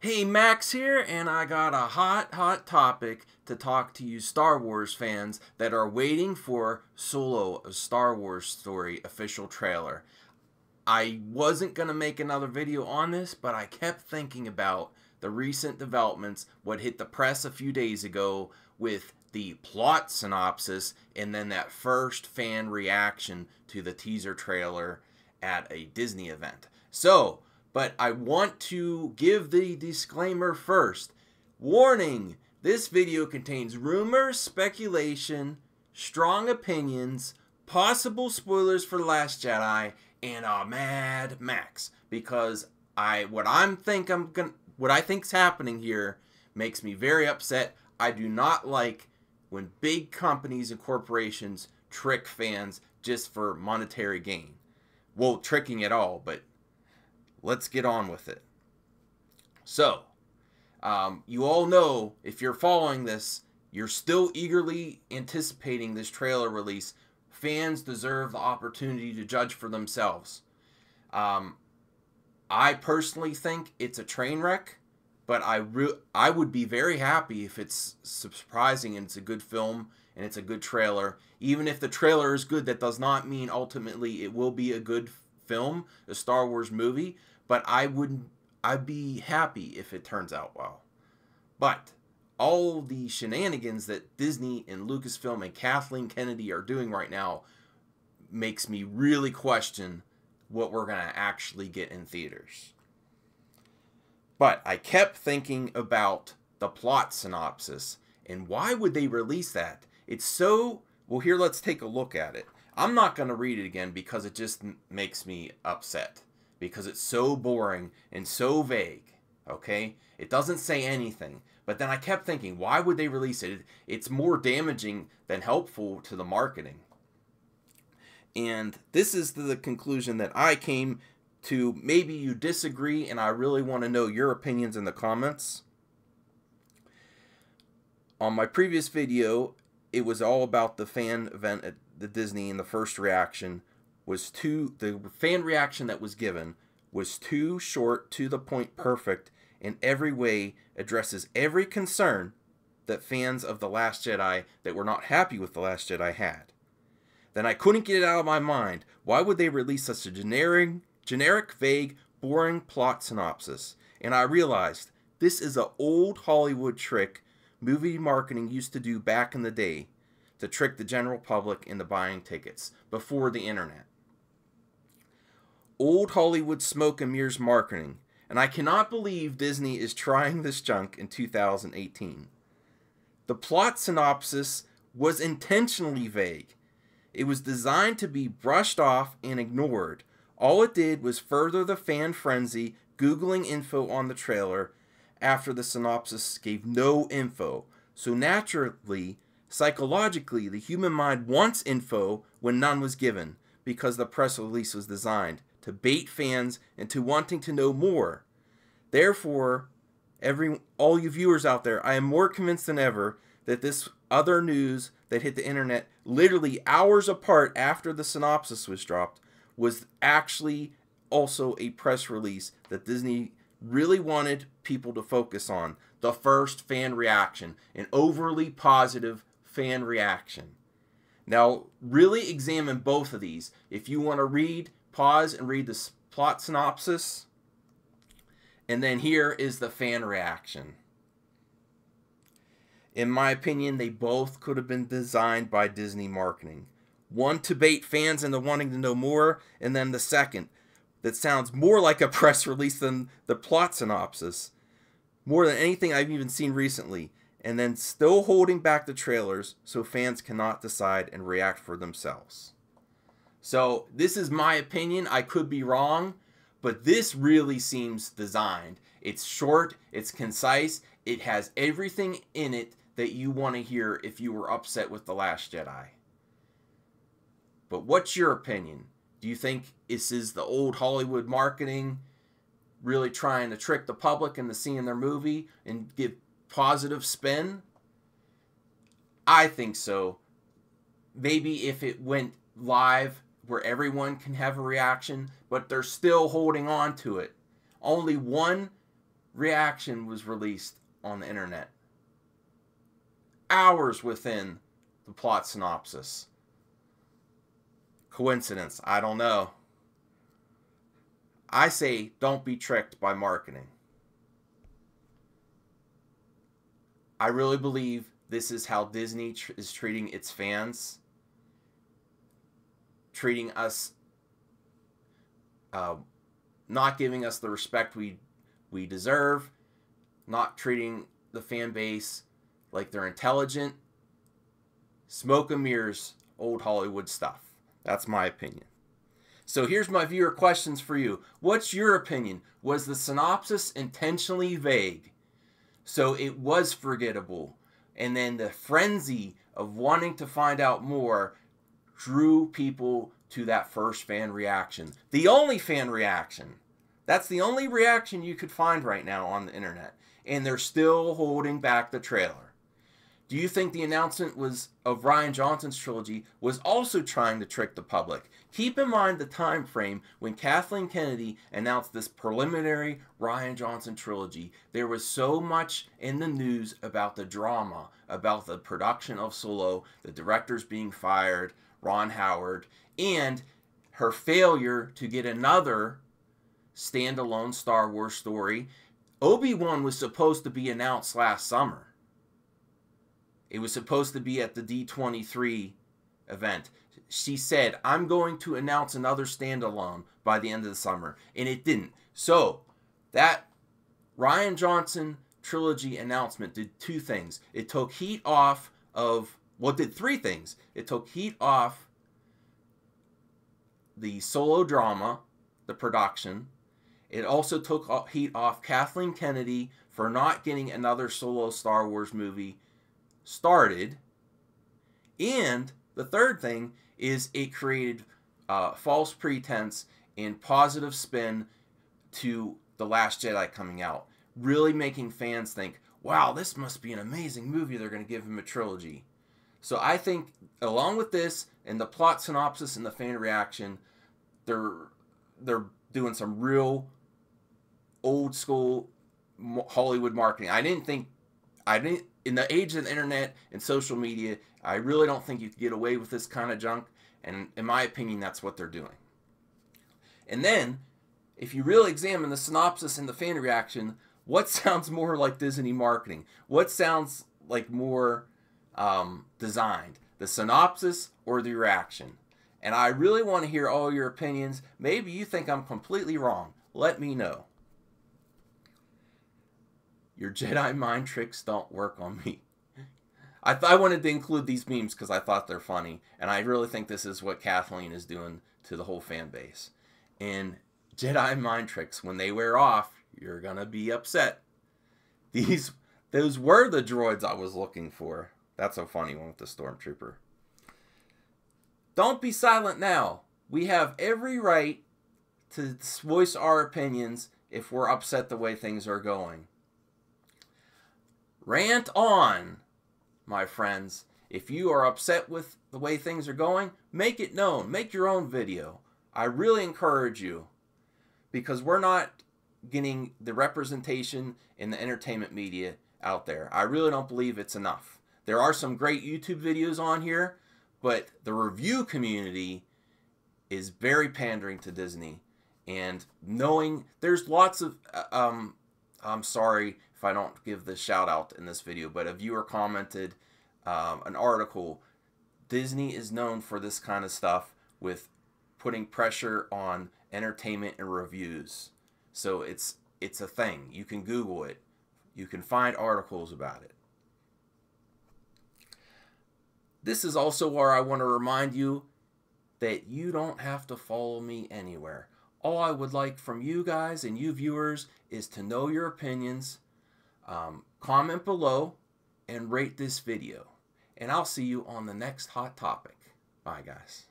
Hey, Max here, and I got a hot topic to talk to you Star Wars fans that are waiting for Solo, a Star Wars Story official trailer. I wasn't going to make another video on this, but I kept thinking about the recent developments, what hit the press a few days ago with the plot synopsis and then that first fan reaction to the teaser trailer at a Disney event. But I want to give the disclaimer first. Warning, this video contains rumors, speculation, strong opinions, possible spoilers for The Last Jedi, and a Mad Max. Because what I think's happening here makes me very upset. I do not like when big companies and corporations trick fans just for monetary gain. Well, tricking at all, but let's get on with it. So, you all know, if you're following this, you're still eagerly anticipating this trailer release. Fans deserve the opportunity to judge for themselves. I personally think it's a train wreck, but I would be very happy if it's surprising and it's a good film and it's a good trailer. Even if the trailer is good, that does not mean ultimately it will be a good film, a Star Wars movie. But I'd be happy if it turns out well. But all the shenanigans that Disney and Lucasfilm and Kathleen Kennedy are doing right now makes me really question what we're going to actually get in theaters. But I kept thinking about the plot synopsis and why would they release that? It's so... Well, here, let's take a look at it. I'm not going to read it again because it just makes me upset. Because it's so boring and so vague, okay? It doesn't say anything. But then I kept thinking, why would they release it? It's more damaging than helpful to the marketing. And this is the conclusion that I came to. Maybe you disagree, and I really want to know your opinions in the comments. On my previous video, it was all about the fan event at the Disney, and the first reaction the fan reaction that was given was too short, to the point, perfect, in every way addresses every concern that fans of The Last Jedi that were not happy with The Last Jedi had. Then I couldn't get it out of my mind. Why would they release such a generic, vague, boring plot synopsis? And I realized this is an old Hollywood trick movie marketing used to do back in the day to trick the general public into buying tickets before the internet. Old Hollywood smoke and mirrors marketing, and I cannot believe Disney is trying this junk in 2018. The plot synopsis was intentionally vague. It was designed to be brushed off and ignored. All it did was further the fan frenzy, Googling info on the trailer after the synopsis gave no info. So naturally, psychologically, the human mind wants info when none was given, because the press release was designed to bait fans into wanting to know more. Therefore, all you viewers out there, I am more convinced than ever that this other news that hit the internet literally hours apart after the synopsis was dropped was actually also a press release that Disney really wanted people to focus on. The first fan reaction, an overly positive fan reaction. Now, really examine both of these. If you want to pause and read the plot synopsis. And then here is the fan reaction. In my opinion, they both could have been designed by Disney marketing. One to bait fans into wanting to know more, and then the second that sounds more like a press release than the plot synopsis. More than anything I've even seen recently. And then still holding back the trailers so fans cannot decide and react for themselves. So this is my opinion. I could be wrong, but this really seems designed. It's short, it's concise, it has everything in it that you want to hear if you were upset with The Last Jedi. But what's your opinion? Do you think this is the old Hollywood marketing really trying to trick the public into seeing their movie and give positive spin? I think so. Maybe if it went live where everyone can have a reaction, but they're still holding on to it. Only one reaction was released on the internet. Hours within the plot synopsis. Coincidence? I don't know. I say don't be tricked by marketing. I really believe this is how Disney is treating its fans. Treating us, not giving us the respect we deserve. Not treating the fan base like they're intelligent. Smoke and mirrors, old Hollywood stuff. That's my opinion. So here's my viewer questions for you. What's your opinion? Was the synopsis intentionally vague, so it was forgettable, and then the frenzy of wanting to find out more drew people to that first fan reaction? The only fan reaction. That's the only reaction you could find right now on the internet. And they're still holding back the trailer. Do you think the announcement of Rian Johnson's trilogy was also trying to trick the public? Keep in mind the time frame when Kathleen Kennedy announced this preliminary Rian Johnson trilogy. There was so much in the news about the drama, about the production of Solo, the directors being fired, Ron Howard, and her failure to get another standalone Star Wars story. Obi-Wan was supposed to be announced last summer. It was supposed to be at the D23 event. She said, I'm going to announce another standalone by the end of the summer. And it didn't. So, that Rian Johnson trilogy announcement did two things. It took heat off of, well, it did three things. It took heat off the Solo drama, the production. It also took heat off Kathleen Kennedy for not getting another Solo Star Wars movie started. And the third thing is it created false pretense and positive spin to The Last Jedi coming out, really making fans think, wow, this must be an amazing movie. They're going to give him a trilogy. So I think along with this and the plot synopsis and the fan reaction, they're doing some real old school Hollywood marketing. In the age of the internet and social media, I really don't think you can get away with this kind of junk. And in my opinion, that's what they're doing. And then, if you really examine the synopsis and the fan reaction, what sounds more like Disney marketing? What sounds like more designed? The synopsis or the reaction? And I really want to hear all your opinions. Maybe you think I'm completely wrong. Let me know. Your Jedi mind tricks don't work on me. I wanted to include these memes because I thought they're funny. And I really think this is what Kathleen is doing to the whole fan base. And Jedi mind tricks, when they wear off, you're going to be upset. Those were the droids I was looking for. That's a funny one with the Stormtrooper. Don't be silent now. We have every right to voice our opinions if we're upset the way things are going. Rant on, my friends. If you are upset with the way things are going, make it known. Make your own video. I really encourage you, because we're not getting the representation in the entertainment media out there. I really don't believe it's enough. There are some great YouTube videos on here, but the review community is very pandering to Disney. And knowing there's lots of, I'm sorry if I don't give the shout out in this video, but a viewer commented an article. Disney is known for this kind of stuff with putting pressure on entertainment and reviews. So it's a thing. You can Google it. You can find articles about it. This is also where I want to remind you that you don't have to follow me anywhere. All I would like from you guys and you viewers is to know your opinions, comment below, and rate this video. And I'll see you on the next hot topic. Bye, guys.